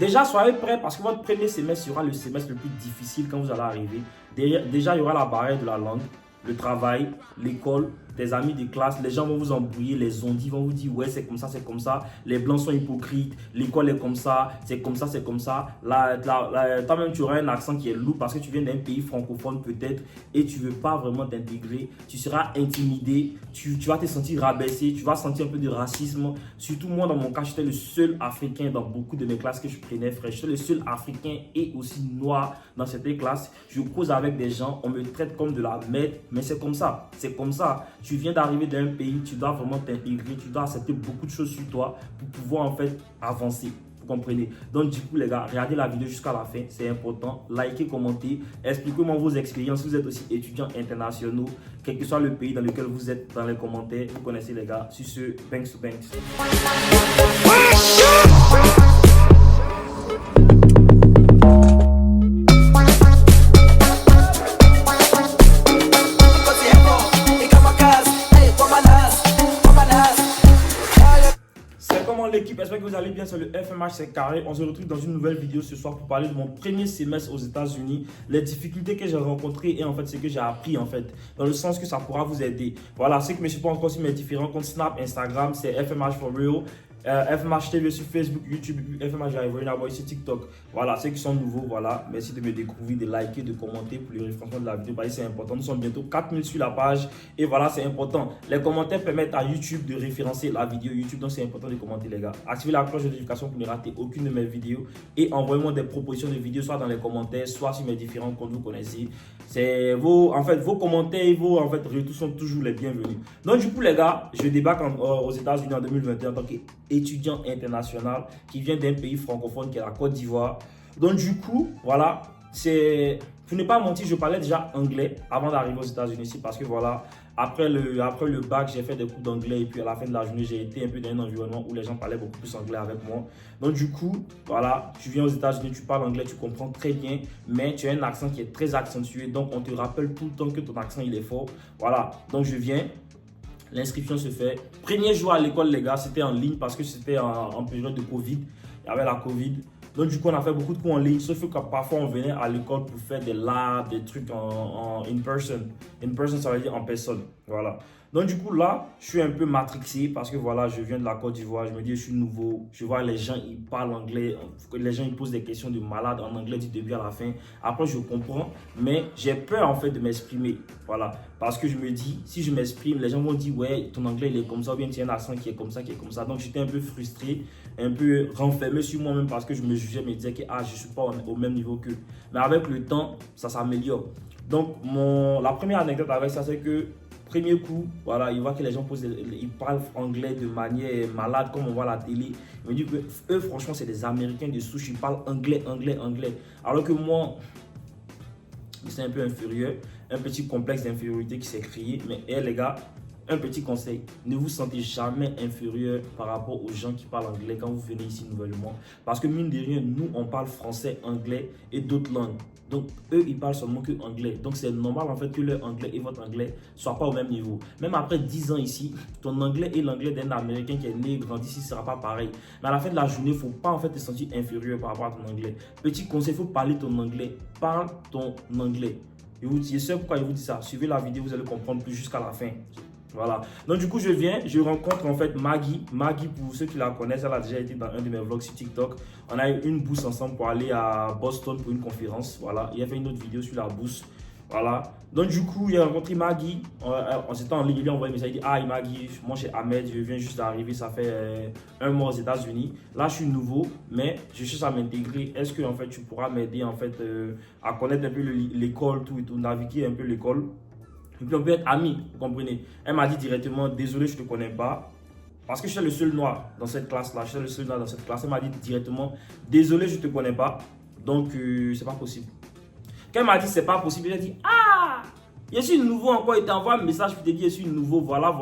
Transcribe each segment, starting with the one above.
Déjà, soyez prêts parce que votre premier semestre sera le semestre le plus difficile quand vous allez arriver. Déjà, il y aura la barrière de la langue, le travail, l'école, tes amis de classe, les gens vont vous embrouiller, les ondits vont vous dire ouais c'est comme ça, les blancs sont hypocrites, l'école est comme ça, c'est comme ça, c'est comme ça. Toi-même tu auras un accent qui est lourd parce que tu viens d'un pays francophone peut-être et tu ne veux pas vraiment t'intégrer, tu seras intimidé, tu vas te sentir rabaissé, tu vas sentir un peu de racisme. Surtout moi dans mon cas, j'étais le seul africain dans beaucoup de mes classes que je prenais frère, j'étais le seul africain et aussi noir dans cette classe. Je cause avec des gens, on me traite comme de la merde, mais c'est comme ça, c'est comme ça. Tu viens d'arriver dans un pays, tu dois vraiment t'intégrer, tu dois accepter beaucoup de choses sur toi pour pouvoir en fait avancer. Vous comprenez? Donc du coup les gars, regardez la vidéo jusqu'à la fin, c'est important. Likez, commentez, expliquez-moi vos expériences. Vous êtes aussi étudiants internationaux, quel que soit le pays dans lequel vous êtes dans les commentaires. Vous connaissez les gars. Sur ce, Banks to Banks. L'équipe, j'espère que vous allez bien sur le FMH, c'est carré. On se retrouve dans une nouvelle vidéo ce soir pour parler de mon premier semestre aux États-Unis, les difficultés que j'ai rencontrées et en fait ce que j'ai appris en fait, dans le sens que ça pourra vous aider. Voilà, ceux qui ne me suivent pas encore sur mes différents comptes Snap, Instagram, c'est FMH for real. FMH TV sur Facebook, YouTube, FMH Boy sur TikTok. Voilà, ceux qui sont nouveaux, voilà, merci de me découvrir, de liker, de commenter pour le référencement de la vidéo. C'est important, nous sommes bientôt 4000 sur la page et voilà, c'est important. Les commentaires permettent à YouTube de référencer la vidéo YouTube, donc c'est important de commenter les gars. Activez la cloche de notification pour ne rater aucune de mes vidéos et envoyez-moi des propositions de vidéos, soit dans les commentaires, soit sur mes différents comptes, vous connaissez. C'est vos commentaires et vos retours sont toujours les bienvenus. Donc du coup les gars, je débarque aux États-Unis en 2021 en tant qu'étudiant international qui vient d'un pays francophone qui est la Côte d'Ivoire. Donc du coup, voilà, pour ne pas mentir, je parlais déjà anglais avant d'arriver aux États-Unis ici parce que voilà, après le bac, j'ai fait des cours d'anglais et puis à la fin de la journée, j'ai été un peu dans un environnement où les gens parlaient beaucoup plus anglais avec moi. Donc du coup, voilà, tu viens aux États-Unis, tu parles anglais, tu comprends très bien, mais tu as un accent qui est très accentué, donc on te rappelle tout le temps que ton accent il est fort. Voilà, donc je viens. L'inscription se fait. Premier jour à l'école, les gars, c'était en ligne parce que c'était en période de Covid. Il y avait la Covid. Donc, du coup, on a fait beaucoup de cours en ligne. Sauf que parfois, on venait à l'école pour faire des labs, des trucs en in-person. In-person, ça veut dire en personne. Voilà. Donc, du coup, là, je suis un peu matrixé parce que voilà, je viens de la Côte d'Ivoire. Je me dis, je suis nouveau. Je vois les gens, ils parlent anglais. Les gens, ils posent des questions de malade en anglais du début à la fin. Après, je comprends. Mais j'ai peur, en fait, de m'exprimer. Voilà. Parce que je me dis, si je m'exprime, les gens vont dire, ouais, ton anglais, il est comme ça. Ou bien tu as un accent qui est comme ça, qui est comme ça. Donc, j'étais un peu frustré, un peu renfermé sur moi-même parce que je me jugeais, me disais que je ne suis pas au même niveau qu'eux. Mais avec le temps, ça s'améliore. Donc, la première anecdote avec ça, c'est que premier coup, voilà, il voit que les gens ils parlent anglais de manière malade comme on voit à la télé. Il me dit que eux, franchement, c'est des Américains de souche, ils parlent anglais. Alors que moi, c'est un peu inférieur, un petit complexe d'infériorité qui s'est créé. Mais les gars, un petit conseil, ne vous sentez jamais inférieur par rapport aux gens qui parlent anglais quand vous venez ici nouvellement. Parce que mine de rien, nous, on parle français, anglais et d'autres langues. Donc, eux, ils parlent seulement que anglais. Donc, c'est normal en fait que leur anglais et votre anglais ne soient pas au même niveau. Même après 10 ans ici, ton anglais et l'anglais d'un Américain qui est né et grandi ici ne sera pas pareil. Mais à la fin de la journée, il ne faut pas en fait te sentir inférieur par rapport à ton anglais. Petit conseil, il faut parler ton anglais. Parle ton anglais. Je sais pourquoi je vous dis ça. Suivez la vidéo, vous allez comprendre plus jusqu'à la fin. Voilà. Donc du coup, je rencontre en fait Maggie. Maggie, pour ceux qui la connaissent, elle a déjà été dans un de mes vlogs sur TikTok. On a eu une bourse ensemble pour aller à Boston pour une conférence. Voilà. Il a fait une autre vidéo sur la bourse. Voilà. Donc du coup, il a rencontré Maggie. On s'était en ligne, il lui a envoyé un message. Il dit, ah Maggie, moi c'est Ahmed, je viens juste d'arriver, ça fait un mois aux États-Unis. Là, je suis nouveau, mais je cherche à m'intégrer. Est-ce que en fait, tu pourras m'aider en fait à connaître un peu l'école, tout et tout, naviguer un peu l'école? Et puis on peut être amis, vous comprenez. Elle m'a dit directement, désolé, je ne te connais pas. Parce que je suis le seul noir dans cette classe-là. Elle m'a dit directement, désolé, je ne te connais pas. Donc, c'est pas possible. Quand elle m'a dit, c'est pas possible, elle a dit, ah, je suis nouveau encore. Il t'envoie un message pour te dire, je suis nouveau, voilà.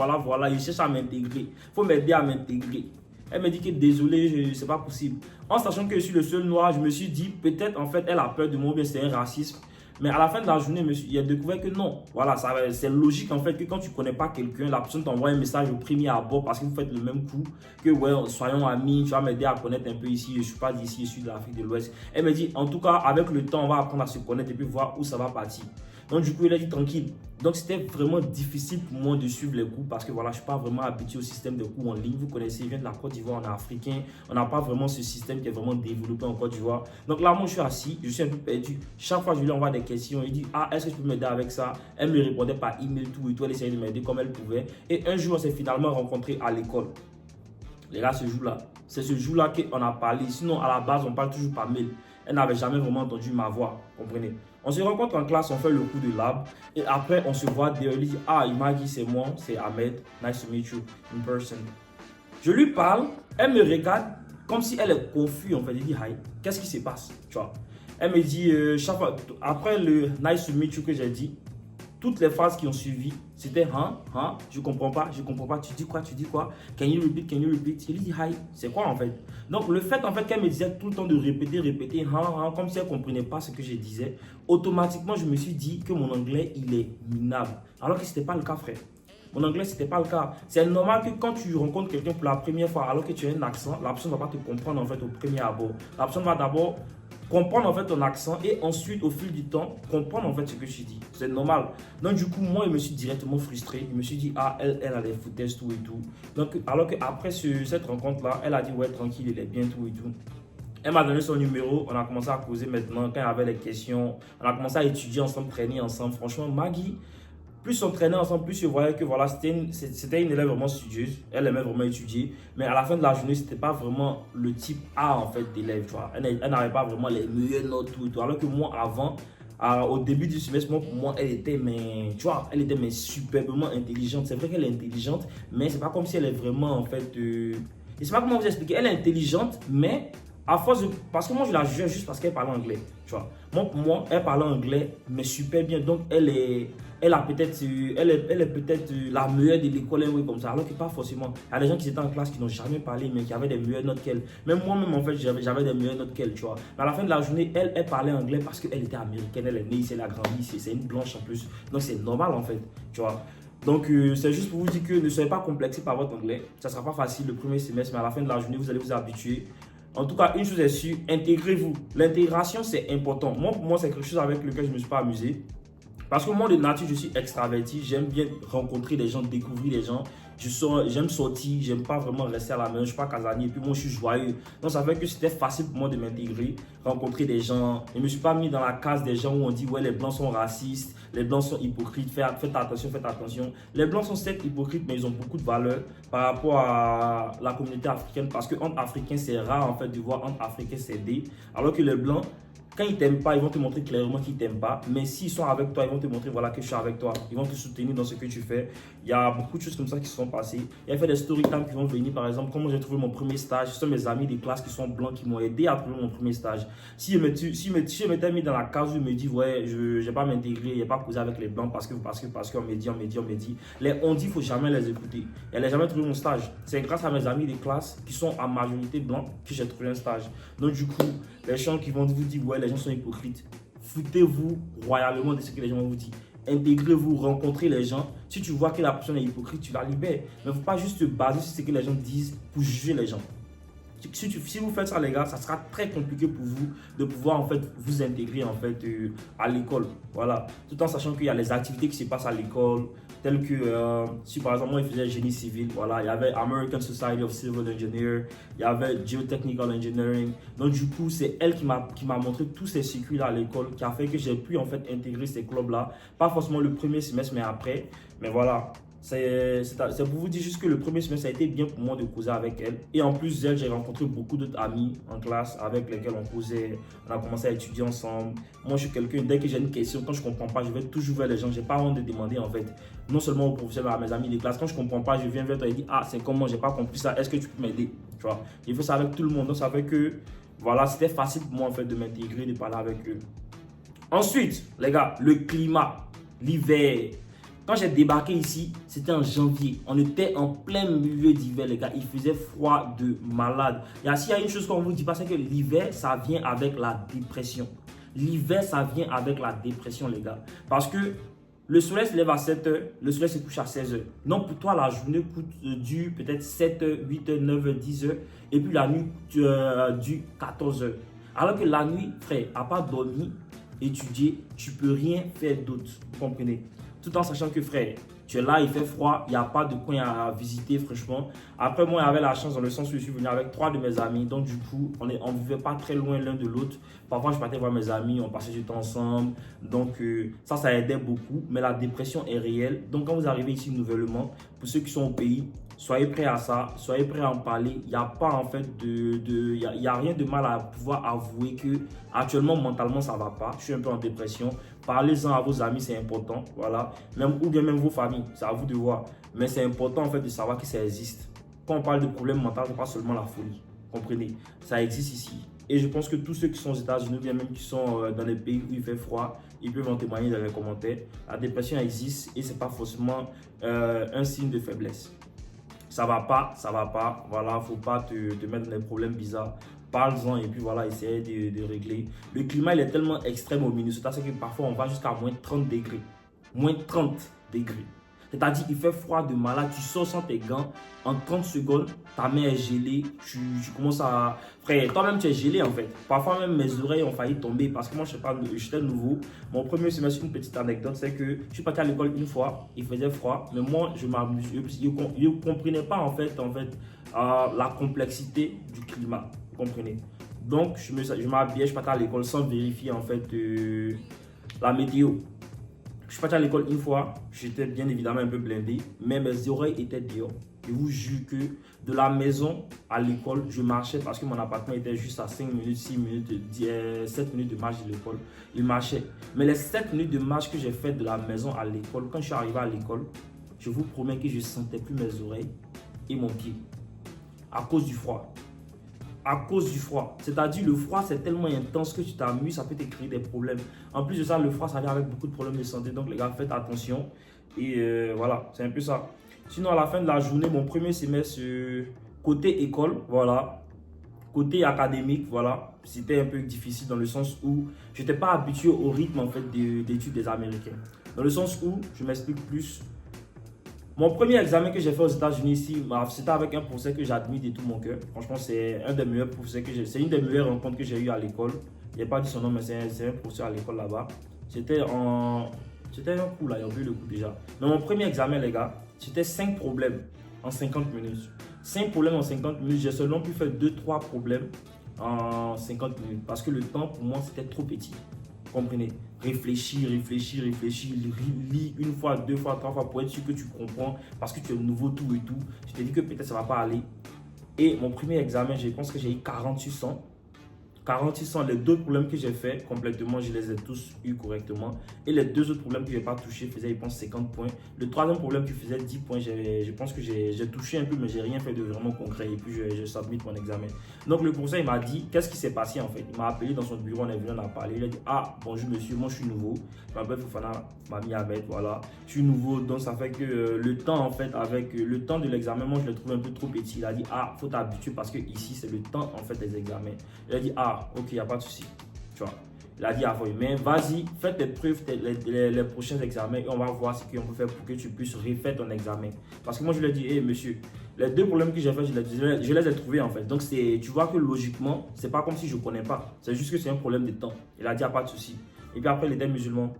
Il cherche à m'intégrer. Il faut m'aider à m'intégrer. Elle me dit que désolé, c'est pas possible. En sachant que je suis le seul noir, je me suis dit, peut-être en fait, elle a peur de moi, bien c'est un racisme. Mais à la fin de la journée, monsieur, il a découvert que non. Voilà, c'est logique en fait que quand tu ne connais pas quelqu'un, la personne t'envoie un message au premier abord parce que vous faites le même coup, que ouais, soyons amis, tu vas m'aider à connaître un peu ici, je ne suis pas d'ici, je suis de l'Afrique de l'Ouest. Elle me dit, en tout cas, avec le temps, on va apprendre à se connaître et puis voir où ça va partir. Donc du coup, il a dit tranquille. Donc c'était vraiment difficile pour moi de suivre les cours parce que voilà, je ne suis pas vraiment habitué au système de cours en ligne. Vous connaissez, je viens de la Côte d'Ivoire, on est africain. On n'a pas vraiment ce système qui est vraiment développé en Côte d'Ivoire. Donc là, moi, je suis assis, je suis un peu perdu. Chaque fois, je lui envoie des questions. Il dit, ah, est-ce que tu peux m'aider avec ça? Elle me répondait par email, tout et tout. Elle essayait de m'aider comme elle pouvait. Et un jour, on s'est finalement rencontrés à l'école. Les gars, ce jour-là, c'est ce jour-là qu'on a parlé. Sinon, à la base, on parle toujours par mail. Elle n'avait jamais vraiment entendu ma voix, comprenez. On se rencontre en classe, on fait le cours de lab. Et après, on se voit dehors. Il dit, ah, il m'a dit, c'est moi, c'est Ahmed. Nice to meet you in person. Je lui parle, elle me regarde comme si elle est confuse. En fait, elle dit, hi, qu'est-ce qui se passe, tu vois. Elle me dit, chaque fois, après le nice to meet you que j'ai dit, toutes les phrases qui ont suivi, c'était je comprends pas, tu dis quoi, can you repeat, il dit hi, c'est quoi en fait? Donc le fait en fait qu'elle me disait tout le temps de répéter, comme si elle comprenait pas ce que je disais, automatiquement je me suis dit que mon anglais il est minable, alors que c'était pas le cas frère. Mon anglais, c'était pas le cas. C'est normal que quand tu rencontres quelqu'un pour la première fois, alors que tu as un accent, la personne ne va pas te comprendre en fait au premier abord. La personne va d'abord comprendre en fait ton accent et ensuite au fil du temps comprendre en fait ce que tu dis. C'est normal. Donc du coup moi je me suis directement frustré. Je me suis dit ah elle a des foutaises tout et tout. Donc alors qu'après cette rencontre là elle a dit ouais tranquille il est bien tout et tout. Elle m'a donné son numéro, on a commencé à causer maintenant quand il y avait des questions. On a commencé à étudier ensemble, traîner ensemble. Franchement Maggie, plus on traînait ensemble, plus je voyais que voilà, c'était une élève vraiment studieuse. Elle aimait vraiment étudier. Mais à la fin de la journée, c'était pas vraiment le type A en fait d'élève. Elle n'avait pas vraiment les meilleures notes tout et tout. Alors que moi, avant, au début du semestre, pour moi, elle était mais superbement intelligente. C'est vrai qu'elle est intelligente, mais c'est pas comme si elle est vraiment en fait. Je sais pas comment vous expliquer. Elle est intelligente, mais à force de, parce que moi je la juge juste parce qu'elle parle anglais, tu vois. Moi, pour moi, elle parle anglais, mais super bien. Donc elle est peut-être la meilleure de l'école, comme ça, alors que pas forcément. Il y a des gens qui étaient en classe qui n'ont jamais parlé, mais qui avaient des meilleures notes qu'elle. Même moi-même, en fait, j'avais des meilleures notes qu'elle, tu vois. Mais à la fin de la journée, elle parlait anglais parce qu'elle était américaine, elle est née ici, elle a grandi ici, c'est une blanche en plus. Donc c'est normal, en fait, tu vois. Donc c'est juste pour vous dire que ne soyez pas complexés par votre anglais. Ça ne sera pas facile le premier semestre, mais à la fin de la journée, vous allez vous habituer. En tout cas, une chose est sûre, intégrez-vous. L'intégration, c'est important. Moi, pour moi, c'est quelque chose avec lequel je ne me suis pas amusé. Parce que moi, de nature, je suis extraverti. J'aime bien rencontrer des gens, découvrir des gens. J'aime sortir, j'aime pas vraiment rester à la maison. Je ne suis pas casanier. Et puis moi, je suis joyeux. Donc, ça fait que c'était facile pour moi de m'intégrer, rencontrer des gens. Je ne me suis pas mis dans la case des gens où on dit, ouais, les blancs sont racistes, les blancs sont hypocrites. Faites attention, faites attention. Les blancs sont certes hypocrites, mais ils ont beaucoup de valeur par rapport à la communauté africaine. Parce qu'entre Africains, c'est rare en fait de voir entre Africains s'aider. Alors que les blancs, quand ils ne t'aiment pas, ils vont te montrer clairement qu'ils ne t'aiment pas. Mais s'ils sont avec toi, ils vont te montrer voilà, que je suis avec toi. Ils vont te soutenir dans ce que tu fais. Il y a beaucoup de choses comme ça qui se sont passées. Il y a fait des story time qui vont venir. Par exemple, comment j'ai trouvé mon premier stage. Ce sont mes amis des classes qui sont blancs qui m'ont aidé à trouver mon premier stage. Si je m'étais mis dans la case où je me dis, ouais, je ne vais pas m'intégrer, je ne vais pas causer avec les blancs parce qu'on me dit. Les on dit, il ne faut jamais les écouter. Et n'ai jamais trouvé mon stage. C'est grâce à mes amis des classes qui sont en majorité blancs que j'ai trouvé un stage. Donc du coup, les gens qui vont vous dire, ouais, les gens sont hypocrites. Foutez-vous royalement de ce que les gens vont vous dire. Intégrez-vous, rencontrez les gens. Si tu vois que la personne est hypocrite, tu la libères. Mais il ne faut pas juste te baser sur ce que les gens disent pour juger les gens. Si vous faites ça, les gars, ça sera très compliqué pour vous de pouvoir en fait vous intégrer en fait à l'école. Voilà. Tout en sachant qu'il y a les activités qui se passent à l'école, telles que si par exemple moi je faisais génie civil, voilà, il y avait American Society of Civil Engineers, il y avait Geotechnical Engineering. Donc du coup, c'est elle qui m'a montré tous ces circuits-là à l'école, qui a fait que j'ai pu en fait intégrer ces clubs-là. Pas forcément le premier semestre, mais après. Mais voilà. C'est pour vous dire juste que le premier semestre, ça a été bien pour moi de causer avec elle. Et en plus d'elle, j'ai rencontré beaucoup d'autres amis en classe avec lesquels on causait. On a commencé à étudier ensemble. Moi, je suis quelqu'un, dès que j'ai une question, quand je ne comprends pas, je vais toujours vers les gens. Je n'ai pas honte de demander en fait. Non seulement aux professeurs, mais à mes amis de classe. Quand je ne comprends pas, je viens vers toi et dis, ah, c'est comment, je n'ai pas compris ça. Est-ce que tu peux m'aider? Tu vois, je fais ça avec tout le monde. Donc, ça fait que, voilà, c'était facile pour moi en fait de m'intégrer, de parler avec eux. Ensuite, les gars, le climat, l'hiver. Quand j'ai débarqué ici, c'était en janvier. On était en plein milieu d'hiver, les gars. Il faisait froid de malade. Et s'il y a une chose qu'on vous dit pas, c'est que l'hiver, ça vient avec la dépression. L'hiver, ça vient avec la dépression, les gars. Parce que le soleil se lève à 7 heures, le soleil se couche à 16 heures. Donc pour toi, la journée dure peut-être 7 heures, 8 heures, 9 heures, 10 heures. Et puis la nuit dure 14 heures. Alors que la nuit, frère, à part dormir, étudier, tu peux rien faire d'autre. Vous comprenez? Tout en sachant que, frère, tu es là, il fait froid, il n'y a pas de coin à visiter, franchement. Après, moi, j'avais la chance dans le sens où je suis venu avec 3 de mes amis. Donc, du coup, on ne vivait pas très loin l'un de l'autre. Parfois, je partais voir mes amis, on passait du temps ensemble. Donc, ça aidait beaucoup. Mais la dépression est réelle. Donc, quand vous arrivez ici nouvellement, pour ceux qui sont au pays, soyez prêts à ça, soyez prêts à en parler. Il n'y a pas en fait il y a rien de mal à pouvoir avouer que actuellement mentalement ça ne va pas. Je suis un peu en dépression. Parlez-en à vos amis, c'est important. Voilà. Ou bien même vos familles, c'est à vous de voir. Mais c'est important en fait de savoir que ça existe. Quand on parle de problème mental, ce n'est pas seulement la folie. Comprenez? Ça existe ici. Et je pense que tous ceux qui sont aux États-Unis ou bien même qui sont dans les pays où il fait froid, ils peuvent en témoigner dans les commentaires. La dépression existe et ce n'est pas forcément un signe de faiblesse. Ça va pas, voilà, faut pas te mettre dans des problèmes bizarres. Parle-en et puis voilà, essayez de régler. Le climat, il est tellement extrême au Minnesota, c'est que parfois on va jusqu'à moins 30 degrés. Moins 30 degrés. C'est-à-dire qu'il fait froid de malade, tu sors sans tes gants, en 30 secondes, ta main est gelée, tu commences à... Frère, toi-même tu es gelé en fait. Parfois même mes oreilles ont failli tomber parce que moi je sais pas, j'étais nouveau. Mon premier semestre, une petite anecdote, c'est que je suis parti à l'école une fois, il faisait froid, mais moi je m'amuse. Je ne comprenais pas en fait la complexité du climat, vous comprenez. Donc je m'habillais, je partais à l'école sans vérifier en fait la météo. Je suis parti à l'école une fois, j'étais bien évidemment un peu blindé, mais mes oreilles étaient dehors. Je vous jure que de la maison à l'école, je marchais parce que mon appartement était juste à 5 minutes, 6 minutes, 7 minutes de marche de l'école. Il marchait. Mais les 7 minutes de marche que j'ai fait de la maison à l'école, quand je suis arrivé à l'école, je vous promets que je ne sentais plus mes oreilles et mon pied à cause du froid. À cause du froid. C'est-à-dire le froid c'est tellement intense que tu t'amuses, ça peut te créer des problèmes. En plus de ça, le froid ça vient avec beaucoup de problèmes de santé. Donc les gars, faites attention. Et voilà, c'est un peu ça. Sinon à la fin de la journée, mon premier semestre côté école, voilà. Côté académique, voilà. C'était un peu difficile dans le sens où je n'étais pas habitué au rythme en fait d'études des Américains. Dans le sens où, je m'explique plus. Mon premier examen que j'ai fait aux États-Unis ici, c'était avec un professeur que j'admire de tout mon cœur. Franchement, c'est un des meilleurs professeurs que j'ai. C'est une des meilleures rencontres que j'ai eues à l'école. Il n'a pas dit son nom, mais c'est un professeur à l'école là-bas. C'était un coup là, il a oublié le coup déjà. Mais mon premier examen, les gars, c'était 5 problèmes en 50 minutes. 5 problèmes en 50 minutes. J'ai seulement pu faire 2-3 problèmes en 50 minutes. Parce que le temps pour moi, c'était trop petit. Comprenez? Réfléchis, lis une fois, 2 fois, 3 fois pour être sûr que tu comprends parce que tu es nouveau, tout et tout. Je te dis que peut-être ça ne va pas aller. Et mon premier examen, je pense que j'ai eu 48 100. 4600, les 2 problèmes que j'ai fait complètement, je les ai tous eu correctement. Et les 2 autres problèmes que je n'ai pas touché faisaient, je pense, 50 points. Le 3e problème qui faisait 10 points, je pense que j'ai touché un peu, mais je n'ai rien fait de vraiment concret. Et puis, je submit mon examen. Donc, le professeur, il m'a dit, qu'est-ce qui s'est passé en fait? Il m'a appelé dans son bureau, on est venu, on a parlé. Il a dit, ah, bonjour monsieur, moi je suis nouveau. Je m'appelle Fofana Mami Ahmed, voilà. Je suis nouveau, donc ça fait que le temps en fait, avec le temps de l'examen, moi je le trouve un peu trop petit. Il a dit, ah, faut t'habituer parce que ici c'est le temps en fait des examens. Il a dit, ah, ok, il n'y a pas de souci. Tu vois. Il a dit à vous, mais vas-y, fais tes preuves, les prochains examens et on va voir ce qu'on peut faire pour que tu puisses refaire ton examen. Parce que moi, je lui ai dit, hey, monsieur, les 2 problèmes que j'ai fait, je les ai trouvés en fait. Donc, tu vois que logiquement, c'est pas comme si je ne connais pas. C'est juste que c'est un problème de temps. Il a dit, il n'y a pas de souci. Et puis après, il était musulman.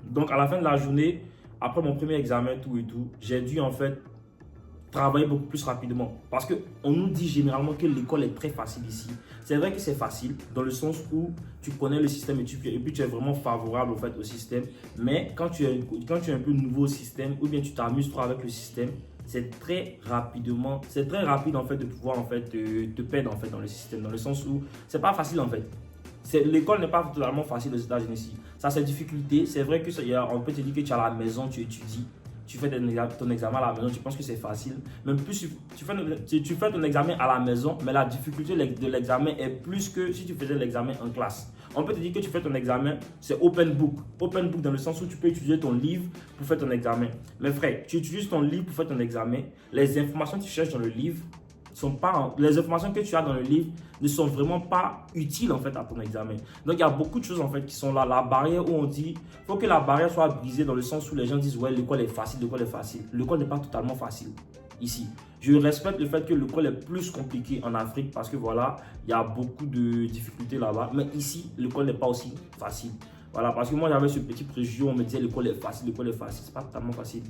Donc, à la fin de la journée, après mon premier examen, tout et tout, j'ai dû en fait travailler beaucoup plus rapidement. Parce qu'on nous dit généralement que l'école est très facile ici. C'est vrai que c'est facile dans le sens où tu connais le système et puis tu es vraiment favorable au fait au système. Mais quand tu es un peu nouveau au système ou bien tu t'amuses trop avec le système, c'est très rapide en fait de pouvoir en fait te perdre en fait dans le système. Dans le sens où c'est pas facile en fait. L'école n'est pas totalement facile aux États-Unis ici. Ça, c'est difficulté. C'est vrai qu'on peut te dire que tu es à la maison, tu étudies. Tu fais ton examen à la maison, tu penses que c'est facile. Même plus, tu fais ton examen à la maison, mais la difficulté de l'examen est plus que si tu faisais l'examen en classe. On peut te dire que tu fais ton examen, c'est open book. Open book dans le sens où tu peux utiliser ton livre pour faire ton examen. Mais frère, tu utilises ton livre pour faire ton examen. Les informations que tu cherches dans le livre, les informations que tu as dans le livre ne sont vraiment pas utiles en fait à ton examen. Donc il y a beaucoup de choses en fait qui sont là. La barrière où on dit, il faut que la barrière soit brisée dans le sens où les gens disent ouais, l'école est facile, l'école est facile. L'école n'est pas totalement facile ici. Je respecte le fait que l'école est plus compliquée en Afrique parce que voilà, il y a beaucoup de difficultés là-bas. Mais ici, l'école n'est pas aussi facile. Voilà, parce que moi j'avais ce petit préjugé, on me disait l'école est facile, c'est pas totalement facile.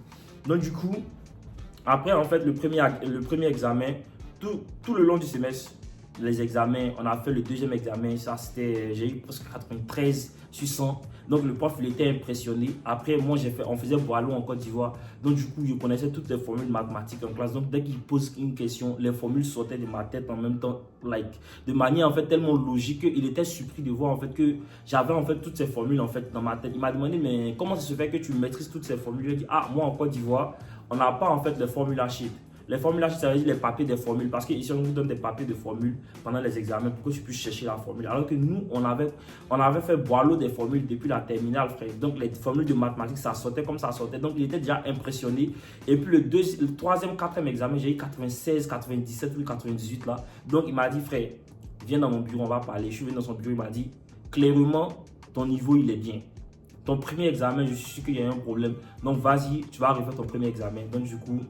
Donc du coup, après en fait le premier examen, tout le long du semestre, les examens, on a fait le deuxième examen, ça c'était, j'ai eu presque 93 sur 100. Donc le prof il était impressionné. Après moi on faisait Boileau en Côte d'Ivoire. Donc du coup je connaissais toutes les formules mathématiques en classe. Donc dès qu'il pose une question, les formules sortaient de ma tête en même temps, de manière en fait tellement logique qu'il était surpris de voir en fait que j'avais en fait toutes ces formules en fait dans ma tête. Il m'a demandé mais comment ça se fait que tu maîtrises toutes ces formules? J'ai dit ah moi en Côte d'Ivoire on n'a pas en fait les formules à chiffres. Les formules, ça veut dire les papiers des formules. Parce qu'ici, on nous donne des papiers de formules pendant les examens pour que tu puisses chercher la formule. Alors que nous, on avait fait Boileau des formules depuis la terminale, frère. Donc, les formules de mathématiques, ça sortait comme ça sortait. Donc, il était déjà impressionné. Et puis, le troisième, quatrième examen, j'ai eu 96, 97 ou 98 là. Donc, il m'a dit, frère, viens dans mon bureau, on va parler. Je suis venu dans son bureau, il m'a dit, clairement, ton niveau, il est bien. Ton premier examen, je suis sûr qu'il y a un problème. Donc, vas-y, tu vas arriver à ton premier examen. Donc, du coup,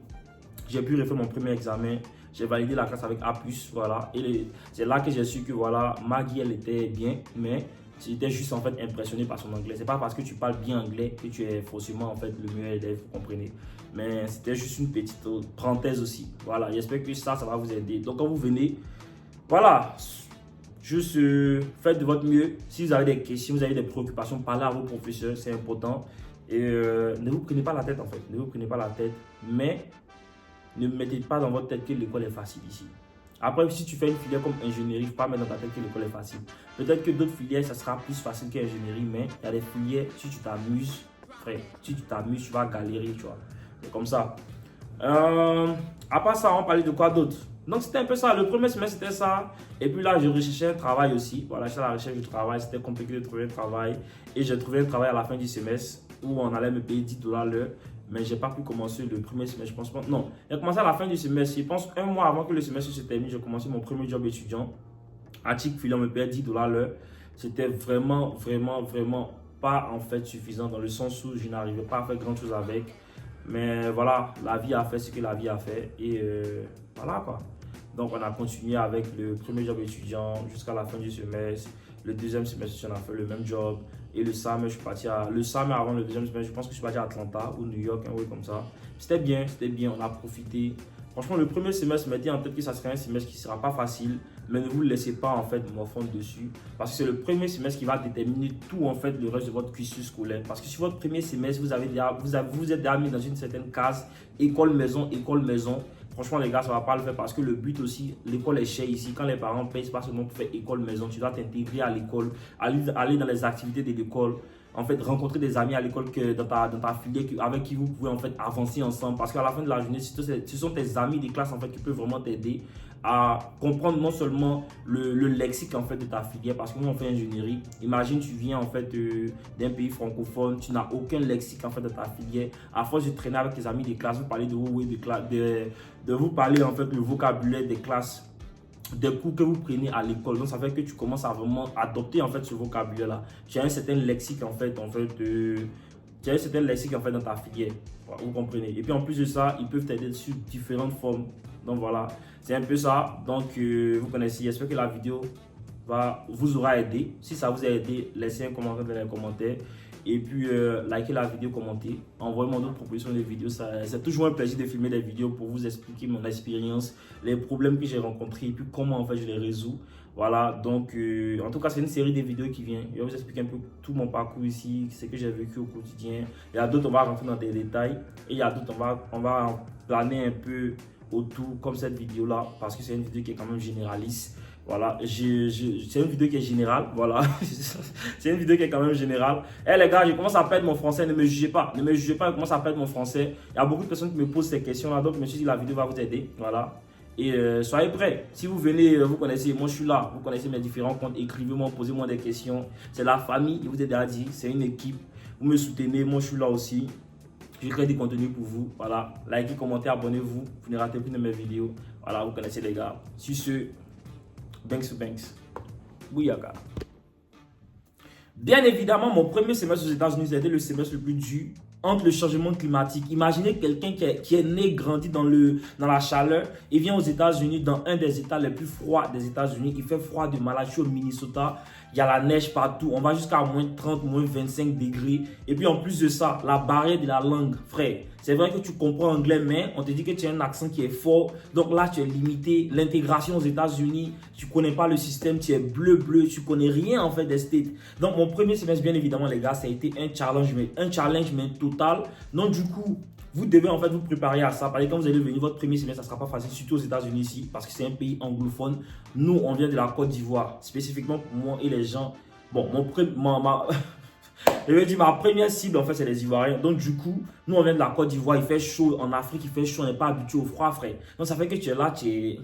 j'ai pu refaire mon premier examen, j'ai validé la classe avec A+, voilà. Et c'est là que j'ai su que voilà, Maggie, elle était bien, mais j'étais juste en fait impressionné par son anglais. C'est pas parce que tu parles bien anglais que tu es forcément en fait le meilleur élève, vous comprenez. Mais c'était juste une petite parenthèse aussi. Voilà, j'espère que ça va vous aider. Donc quand vous venez, voilà, juste faites de votre mieux. Si vous avez des questions, vous avez des préoccupations, parlez à vos professeurs, c'est important. Et ne vous prenez pas la tête en fait, ne vous prenez pas la tête, mais ne mettez pas dans votre tête que l'école est facile ici. Après, si tu fais une filière comme ingénierie, il ne faut pas mettre dans ta tête que l'école est facile. Peut-être que d'autres filières, ça sera plus facile qu'ingénierie, mais il y a des filières, si tu t'amuses, frère, si tu t'amuses, tu vas galérer, tu vois. C'est comme ça. À part ça, on parlait de quoi d'autre? Donc, c'était un peu ça. Le premier semestre, c'était ça. Et puis là, je recherchais un travail aussi. Voilà, j'étais à la recherche du travail. C'était compliqué de trouver un travail. Et j'ai trouvé un travail à la fin du semestre où on allait me payer 10 $ l'heure. Mais je n'ai pas pu commencer le premier semestre, je pense pas. Non, j'ai commencé à la fin du semestre. Je pense un mois avant que le semestre se termine, j'ai commencé mon premier job étudiant. À Chick-fil-A, on me payait 10 $ l'heure. C'était vraiment pas en fait suffisant dans le sens où je n'arrivais pas à faire grand chose avec. Mais voilà, la vie a fait ce que la vie a fait. Et voilà quoi. Donc on a continué avec le premier job étudiant jusqu'à la fin du semestre. Le deuxième semestre, on a fait le même job. Et le summer, je suis parti le summer avant le deuxième semestre, je pense que je suis parti à Atlanta ou New York, un truc comme ça. C'était bien, on a profité. Franchement, le premier semestre, je me dis en tête que ça serait un semestre qui ne sera pas facile, mais ne vous laissez pas en fait morfondre dessus. Parce que c'est le premier semestre qui va déterminer tout en fait le reste de votre cursus scolaire. Parce que sur votre premier semestre, vous êtes déjà mis dans une certaine case, école-maison, école-maison. Franchement, les gars, ça ne va pas le faire parce que le but aussi, l'école est chère ici. Quand les parents payent, c'est pas seulement pour faire école-maison. Tu dois t'intégrer à l'école, aller dans les activités de l'école. En fait, rencontrer des amis à l'école dans ta filière avec qui vous pouvez en fait avancer ensemble. Parce qu'à la fin de la journée, ce sont tes amis de classe en fait qui peuvent vraiment t'aider à comprendre non seulement le lexique en fait de ta filière, parce que nous on fait ingénierie. Imagine tu viens en fait d'un pays francophone, tu n'as aucun lexique en fait de ta filière. À force de traîner avec tes amis de classe, vous parlez de vous parler en fait le vocabulaire des classes, des cours que vous prenez à l'école. Donc ça fait que tu commences à vraiment adopter en fait ce vocabulaire là. Tu as un certain lexique en fait tu as un certain lexique en fait dans ta filière. Vous comprenez. Et puis en plus de ça, ils peuvent t'aider sur différentes formes. Donc voilà, c'est un peu ça. Donc vous connaissez, j'espère que la vidéo vous aura aidé. Si ça vous a aidé, laissez un commentaire dans les commentaires. Et puis likez la vidéo, commentez. Envoyez-moi d'autres propositions de vidéos. C'est toujours un plaisir de filmer des vidéos pour vous expliquer mon expérience, les problèmes que j'ai rencontrés et puis comment en fait je les résous. Voilà, donc en tout cas c'est une série de vidéos qui vient. Je vais vous expliquer un peu tout mon parcours ici, ce que j'ai vécu au quotidien. Il y a d'autres, on va rentrer dans des détails. Et il y a d'autres, on va en planer un peu autour comme cette vidéo là, parce que c'est une vidéo qui est quand même généraliste. Voilà, c'est une vidéo qui est générale, voilà, c'est une vidéo qui est quand même générale. Eh les gars, je commence à perdre mon français, ne me jugez pas, je commence à perdre mon français. Il y a beaucoup de personnes qui me posent ces questions là, donc je me suis dit la vidéo va vous aider, voilà. Et soyez prêts, si vous venez, vous connaissez, moi je suis là, vous connaissez mes différents comptes, écrivez-moi, posez-moi des questions. C'est la famille, je vous ai déjà dit, c'est une équipe, vous me soutenez, moi je suis là aussi. Je crée du contenu pour vous, voilà, likez, commentez, abonnez-vous, vous ne ratez plus de mes vidéos. Voilà, vous connaissez les gars. Sur ce, Banks to Banks. Bouyaka. Bien évidemment, mon premier semestre aux États-Unis a été le semestre le plus dur entre le changement climatique. Imaginez quelqu'un qui est né, grandi dans la chaleur et vient aux États-Unis, dans un des États les plus froids des États-Unis. Il fait froid de malade. Je suis au Minnesota. Il y a la neige partout. On va jusqu'à moins 30, moins 25 degrés. Et puis en plus de ça, la barrière de la langue, frère. C'est vrai que tu comprends anglais, mais on te dit que tu as un accent qui est fort. Donc là, tu es limité. L'intégration aux États-Unis, tu ne connais pas le système, tu es bleu, tu ne connais rien en fait des States. Donc mon premier semestre, bien évidemment, les gars, ça a été un challenge mais total. Donc du coup, vous devez en fait vous préparer à ça. Parce que quand vous allez venir votre premier semestre, ça ne sera pas facile, surtout aux États-Unis ici, parce que c'est un pays anglophone. Nous, on vient de la Côte d'Ivoire, spécifiquement pour moi et les gens. Bon, je vais dire ma première cible en fait, c'est les Ivoiriens. Donc du coup, nous on vient de la Côte d'Ivoire, il fait chaud en Afrique, il fait chaud, on n'est pas habitué au froid, frère. Donc ça fait que tu es là, tu es